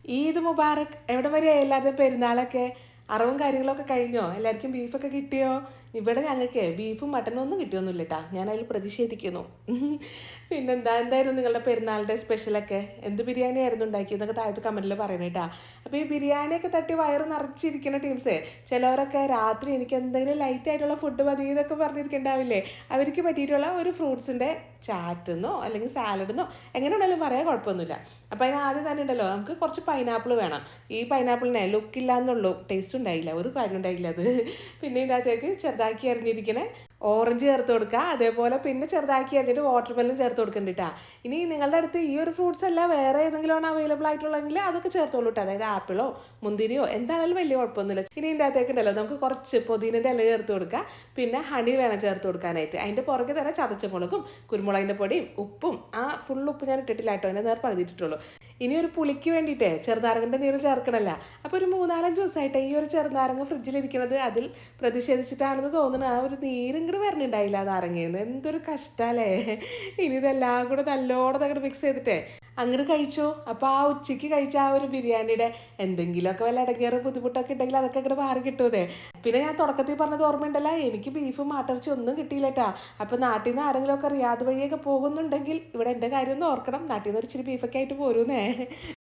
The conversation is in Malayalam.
ഈദ് മുബാറക്. എവിടെ വരെയാ എല്ലാവരുടെയും പെരുന്നാളൊക്കെ? അറവും കാര്യങ്ങളൊക്കെ കഴിഞ്ഞോ? എല്ലാവർക്കും ബീഫൊക്കെ കിട്ടിയോ? ഇവിടെ ഞങ്ങൾക്ക് ബീഫും മട്ടനും ഒന്നും കിട്ടിയൊന്നുമില്ല കേട്ടാ. ഞാൻ അതിൽ പ്രതിഷേധിക്കുന്നു. എന്തായിരുന്നു നിങ്ങളുടെ പെരുന്നാളിൻ്റെ സ്പെഷ്യലൊക്കെ? എന്ത് ബിരിയാണി ആയിരുന്നു ഉണ്ടാക്കിയതൊക്കെ താഴത്ത് കമൻറ്റിൽ പറയണേ കേട്ടാ. അപ്പോൾ ഈ ബിരിയാണിയൊക്കെ തട്ടി വയറ് നിറച്ചിരിക്കുന്ന ടീംസേ, ചിലവരൊക്കെ രാത്രി എനിക്ക് എന്തെങ്കിലും ലൈറ്റ് ആയിട്ടുള്ള ഫുഡ് മതി എന്നൊക്കെ പറഞ്ഞിരിക്കണ്ടാവില്ലേ? അവർക്ക് പറ്റിയിട്ടുള്ള ഒരു ഫ്രൂട്ട്സിൻ്റെ ചാറ്റെന്നോ അല്ലെങ്കിൽ സാലഡെന്നോ എങ്ങനെ വേണമെങ്കിലും പറയാൻ കുഴപ്പമൊന്നുമില്ല. അപ്പോൾ അതിന് ആദ്യം തന്നെ ഉണ്ടല്ലോ, നമുക്ക് കുറച്ച് പൈനാപ്പിൾ വേണം. ഈ പൈനാപ്പിളിനെ ലുക്കില്ല എന്നുള്ളൂ, ടേസ്റ്റ് ഉണ്ടായില്ല, ഒരു കാര്യം ഉണ്ടായില്ല അത്. പിന്നെ ഇതിൻ്റെ അകത്തേക്ക് ചെറുതാക്കി അരിഞ്ഞിരിക്കണേ ഓറഞ്ച് ചേർത്ത് കൊടുക്കുക. അതേപോലെ പിന്നെ ചെറുതാക്കി അരിഞ്ഞിട്ട് വാട്ടർമെലൺ ചേർത്ത് കൊടുക്കണ്ടിട്ടാ. ഇനി നിങ്ങളുടെ അടുത്ത് ഈ ഒരു ഫ്രൂട്ട്സ് അല്ല വേറെ ഏതെങ്കിലും ആണ് അവൈലബിൾ ആയിട്ടുള്ളതെങ്കിൽ അതൊക്കെ ചേർത്തോളൂ കേട്ടോ. അതായത് ആപ്പിളോ മുന്തിരിയോ എന്തായാലും വലിയ കുഴപ്പമൊന്നുമില്ല. ഇനി ഇതിൻ്റെ അകത്തേക്ക് ഉണ്ടല്ലോ, നമുക്ക് കുറച്ച് പുതിനൻ്റെ ഇല ചേർത്ത് കൊടുക്കുക. പിന്നെ ഹണി വേണം ചേർത്ത് കൊടുക്കാനായിട്ട്. അതിൻ്റെ പുറകെ തന്നെ ചതച്ച മുളകും കുരുമുളകിൻ്റെ പൊടിയും ഉപ്പും, ആ ഫുൾ ഉപ്പ് ഞാൻ ഇട്ടിട്ടില്ല കേട്ടോ, അതിൻ്റെ നേർ പകുതി ഇട്ടിട്ടുള്ളൂ. ഇനി ഒരു പുളിക്ക് വേണ്ടിയിട്ടേ ചെറുനാരങ്ങൻ്റെ നീര് ചേർക്കണമല്ല. അപ്പോൾ ഒരു 3-4 ദിവസമായിട്ട് ഈ ഒരു ചെറുനാരങ്ങ ഫ്രിഡ്ജിലിരിക്കുന്നത് അതിൽ പ്രതിഷേധിച്ചിട്ടാണെന്ന് തോന്നുന്നു. ആ ഒരു നീര് ഇങ്ങോട്ട് വരണുണ്ടായില്ല ആ നാരങ്ങയെന്ന്. എന്തൊരു കഷ്ടമല്ലേ. ഇനി ഇതെല്ലാം കൂടെ നല്ലോണം അങ്ങോട്ട് മിക്സ് ചെയ്തിട്ടേ അങ്ങോട്ട് കഴിച്ചോ. അപ്പോൾ ആ ഉച്ചയ്ക്ക് കഴിച്ച ആ ഒരു ബിരിയാണിയുടെ എന്തെങ്കിലുമൊക്കെ വല്ല ഇടങ്ങേറും ബുദ്ധിമുട്ടൊക്കെ ഉണ്ടെങ്കിൽ അതൊക്കെ അങ്ങോട്ട് മാറി കിട്ടുമതേ. പിന്നെ ഞാൻ തുടക്കത്തിൽ പറഞ്ഞത് ഓർമ്മയുണ്ടല്ലോ, എനിക്ക് ബീഫും മാട്ടിറച്ചി ഒന്നും കിട്ടിയില്ലട്ടാ. അപ്പോൾ നാട്ടിൽ നിന്ന് ആരെങ്കിലുമൊക്കെ റിയാദ് വഴിയൊക്കെ പോകുന്നുണ്ടെങ്കിൽ ഇവിടെ എൻ്റെ കാര്യം ഒന്ന് ഓർക്കണം. നാട്ടിൽ നിന്ന് ഒരു ഇച്ചിരി ബീഫൊക്കെ ആയിട്ട് പോരുന്നേ.